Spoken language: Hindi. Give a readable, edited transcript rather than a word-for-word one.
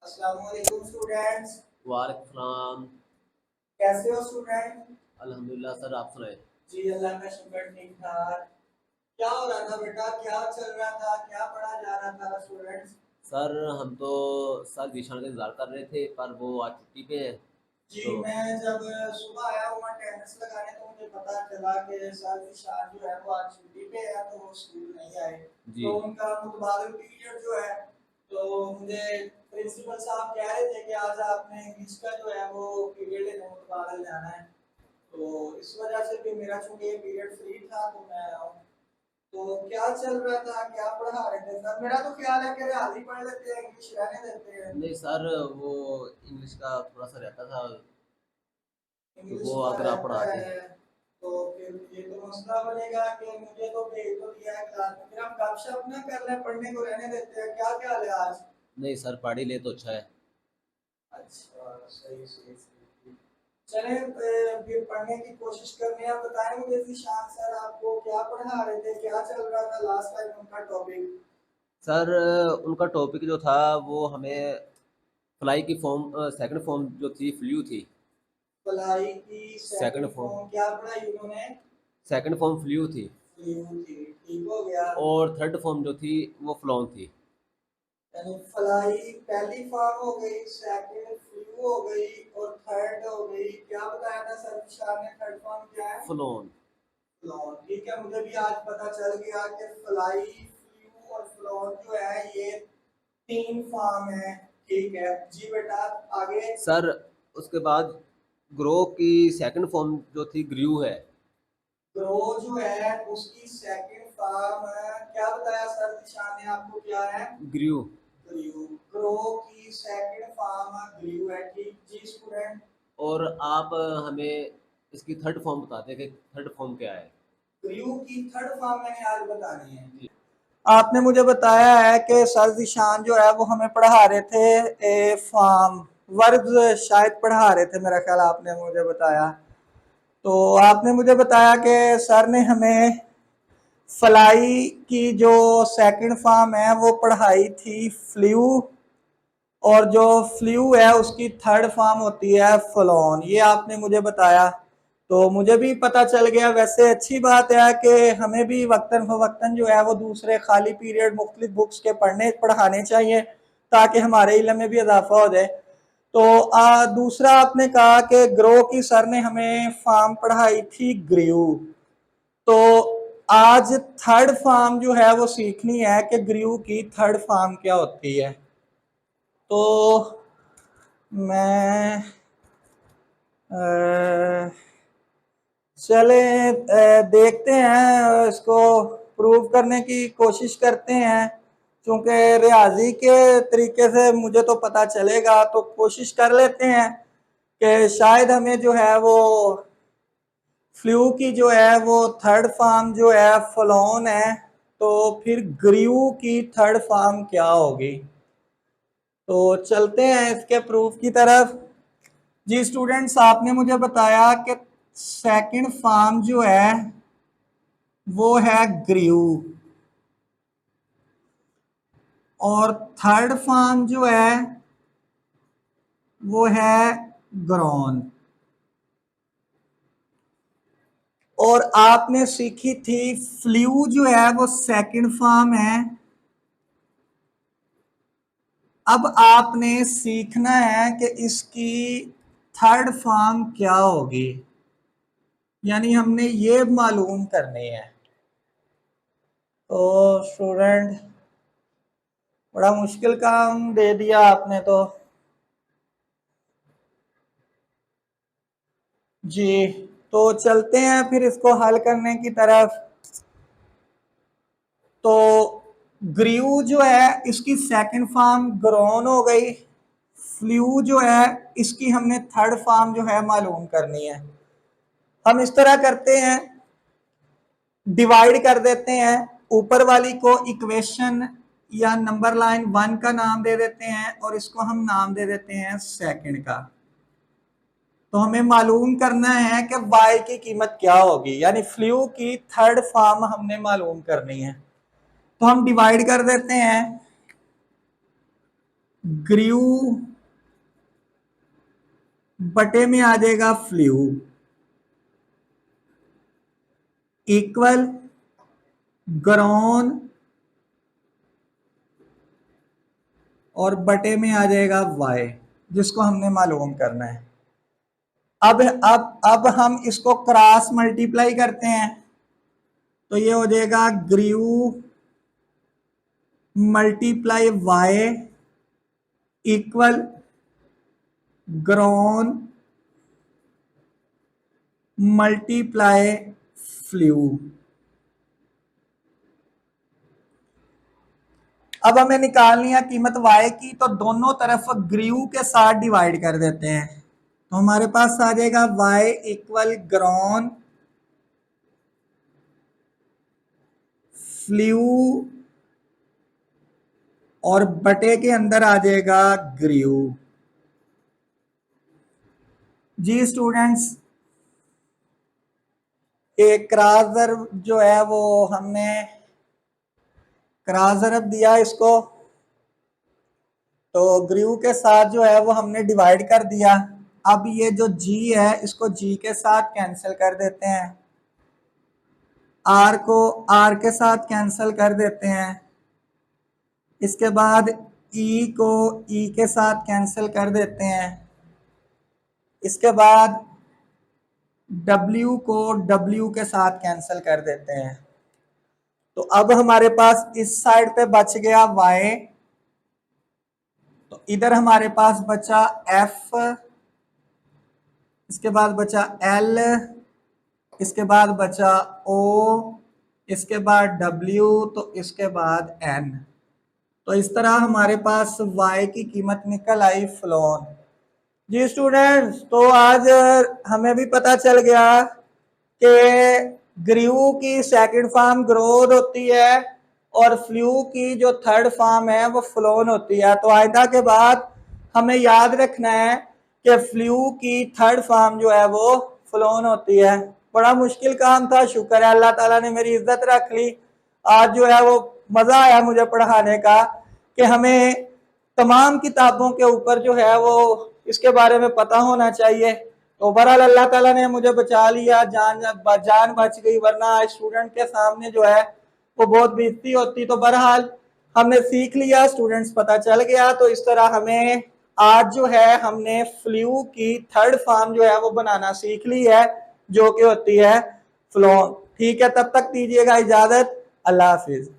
अस्सलाम वालेकुम स्टूडेंट्स। वालेकुम सलाम। कैसे हो स्टूडेंट? अल्हम्दुलिल्लाह सर, आप सुनाए। जी अल्लाह का शुक्र, ठीक ठाक। क्या हो रहा था बेटा? क्या चल रहा था? क्या पढ़ा जा रहा था स्टूडेंट्स? सर हम तो सर जीशान का इंतज़ार कर रहे थे, पर वो आज छुट्टी पे है। जी तो मैं जब सुबह आया हूँ अटेंडेंस लगाने तो मुझे पता चला कि सर निशान जो है वो आज छुट्टी पे है तो वो स्कूल नहीं आए। जी तो उनका मुतबादिल पीरियड जो है, तो मुझे प्रिंसिपल साहब कह रहे थे कि आज आपने इंग्लिश का जो है वो पीरियड मुतबादिल जाना है। तो इस वजह से भी मेरा चूंकि पीरियड फ्री था तो मैं आया हूँ। तो क्या चल रहा था? क्या पढ़ा रहे थे सर? मेरा तो ख्याल है कि रियाजी पढ़ लेते हैं, इंग्लिश रहने देते हैं। नहीं सर, वो इंग्लिश का थोड़ा सा रहता था, तो इंग्लिश वो का अगर आप रहता पढ़ा दें। है तो फिर ये तो मसला बनेगा कि मुझे तो भेज तो दिया है क्लास में, फिर हम गपशप ना कर रहे हैं, पढ़ने को रहने देते हैं। क्या क्या है आज? नहीं सर, पढ़ ही ले तो अच्छा है। अच्छा, सही सही सही। चले फिर पढ़ने की कोशिश करने हैं। आप बताएं मुझे शान सर आपको क्या पढ़ा रहे थे, क्या चल रहा था लास्ट टाइम उनका टॉपिक? सर उनका टॉपिक जो था वो हमें फ्लाई की फॉर्म, सेकंड फॉर्म जो थी फ्लू थी। भलाई की सेकंड सेकंड फॉर्म फॉर्म क्या पढ़ाई उन्होंने? सेकंड फॉर्म फ्लू थी। फ्लू थी, ठीक हो गया। और थर्ड फॉर्म जो थी वो फ्लॉन थी। यानी फ्लाई पहली फॉर्म हो गई, सेकंड फ्लू हो गई और थर्ड हो गई, क्या बताया था सर विशाल ने? थर्ड फॉर्म क्या है? फ्लॉन। फ्लॉन। ठीक है, मुझे भी आज पता चल गया कि फ्लाई, फ्लू और फ्लॉन जो है ये तीन फॉर्म है। ठीक है जी बेटा, आगे। सर उसके बाद ग्रो की सेकंड फॉर्म जो थी ग्रू है। ग्रो जो है उसकी सेकंड फॉर्म है, क्या बताया सर निशान ने आपको, क्या है? ग्रू। ग्रू। ग्रो की सेकंड फॉर्म ग्रू है, ठीक जी स्टूडेंट। और आप हमें इसकी थर्ड फॉर्म बताते हैं कि थर्ड फॉर्म क्या है। ग्रू की थर्ड फॉर्म मैंने आज बतानी है। जी। आपने मुझे बताया है कि सर जिशान जो है वो हमें पढ़ा रहे थे ए फॉर्म, वर्ब शायद पढ़ा रहे थे मेरा ख्याल, आपने मुझे बताया। तो आपने मुझे बताया कि सर ने हमें फ्लाई की जो सेकंड फॉर्म है वो पढ़ाई थी फ्लू, और जो फ्लू है उसकी थर्ड फॉर्म होती है फ्लॉन, ये आपने मुझे बताया। तो मुझे भी पता चल गया। वैसे अच्छी बात है कि हमें भी वक्तन फवक्तन जो है वो दूसरे खाली पीरियड मुख्तलिफ बुक्स के पढ़ने पढ़ाने चाहिए ताकि हमारे इल्म में भी इजाफा हो जाए। तो दूसरा आपने कहा कि ग्रो की सर ने हमें फॉर्म पढ़ाई थी ग्रू। तो आज थर्ड फॉर्म जो है वो सीखनी है कि ग्रू की थर्ड फॉर्म क्या होती है। तो मैं चले देखते हैं, इसको प्रूव करने की कोशिश करते हैं। क्योंकि रियाजी के तरीके से मुझे तो पता चलेगा, तो कोशिश कर लेते हैं कि शायद हमें जो है वो फ्लू की जो है वो थर्ड फॉर्म जो है फ्लॉन है, तो फिर ग्रू की थर्ड फॉर्म क्या होगी। तो चलते हैं इसके प्रूफ की तरफ। जी स्टूडेंट्स, आपने मुझे बताया कि सेकंड फॉर्म जो है वो है ग्रू, और थर्ड फॉर्म जो है वो है ग्रॉन। और आपने सीखी थी फ्लू जो है वो सेकंड फॉर्म है। अब आपने सीखना है कि इसकी थर्ड फॉर्म क्या होगी, यानी हमने ये मालूम करनी है। तो स्टूडेंट, बड़ा मुश्किल काम दे दिया आपने तो। जी, तो चलते हैं फिर इसको हल करने की तरफ। तो ग्रू जो है इसकी सेकंड फॉर्म ग्रोन हो गई। फ्लू जो है इसकी हमने थर्ड फॉर्म जो है मालूम करनी है। हम इस तरह करते हैं, डिवाइड कर देते हैं। ऊपर वाली को इक्वेशन या नंबर लाइन 1 का नाम दे देते हैं और इसको हम नाम दे देते हैं सेकंड का। तो हमें मालूम करना है कि y की कीमत क्या होगी, यानी फ्लू की थर्ड फॉर्म हमने मालूम करनी है। तो हम डिवाइड कर देते हैं। ग्रीव बटे में आ जाएगा फ्लू इक्वल ग्रोन और बटे में आ जाएगा y, जिसको हमने मालूम करना है। अब हम इसको क्रॉस मल्टीप्लाई करते हैं तो ये हो जाएगा ग्रीव मल्टीप्लाई y इक्वल ग्रोन मल्टीप्लाई फ्लू। अब हमें निकालनी है कीमत y की, तो दोनों तरफ ग्रीव के साथ डिवाइड कर देते हैं। तो हमारे पास आ जाएगा y इक्वल ग्रोन फ्लू और बटे के अंदर आ जाएगा ग्रीव। जी स्टूडेंट्स, एक क्रॉस ज़र्ब जो है वो हमने क्रॉस ज़र्ब दिया इसको, तो ग्रीव के साथ जो है वो हमने डिवाइड कर दिया। अब ये जो g है इसको g के साथ कैंसिल कर देते हैं, r को r के साथ कैंसिल कर देते हैं, इसके बाद e को e के साथ कैंसिल कर देते हैं, इसके बाद w को w के साथ कैंसिल कर देते हैं। तो अब हमारे पास इस साइड पे बच गया y, तो इधर हमारे पास बचा f, इसके बाद बचा l, इसके बाद बचा o, इसके बाद w, तो इसके बाद n। तो इस तरह हमारे पास y की कीमत निकल आई फ्लोन। जी स्टूडेंट्स, तो आज हमें भी पता चल गया कि ग्रीव की सेकंड फॉर्म ग्रोथ होती है और फ्लू की जो थर्ड फॉर्म है वो फ्लोन होती है। तो आइंदा के बाद हमें याद रखना है कि फ्लू की थर्ड फॉर्म जो है वो फ्लोन होती है। बड़ा मुश्किल काम था, शुक्र है अल्लाह ताला ने मेरी इज्जत रख ली। आज जो है वो मज़ा आया मुझे पढ़ाने का कि हमें तमाम किताबों के ऊपर जो है वो इसके बारे में पता होना चाहिए। तो बहरहाल अल्लाह ताला ने मुझे बचा लिया, जान बच गई, वरना स्टूडेंट के सामने जो है वो बहुत बेइज्जती होती। तो बहरहाल हमने सीख लिया, स्टूडेंट्स पता चल गया। तो इस तरह हमें आज जो है हमने फ्लू की थर्ड फॉर्म जो है वो बनाना सीख ली है, जो कि होती है फ्लोन। ठीक है, तब तक दीजिएगा इजाजत, अल्लाह हाफिज।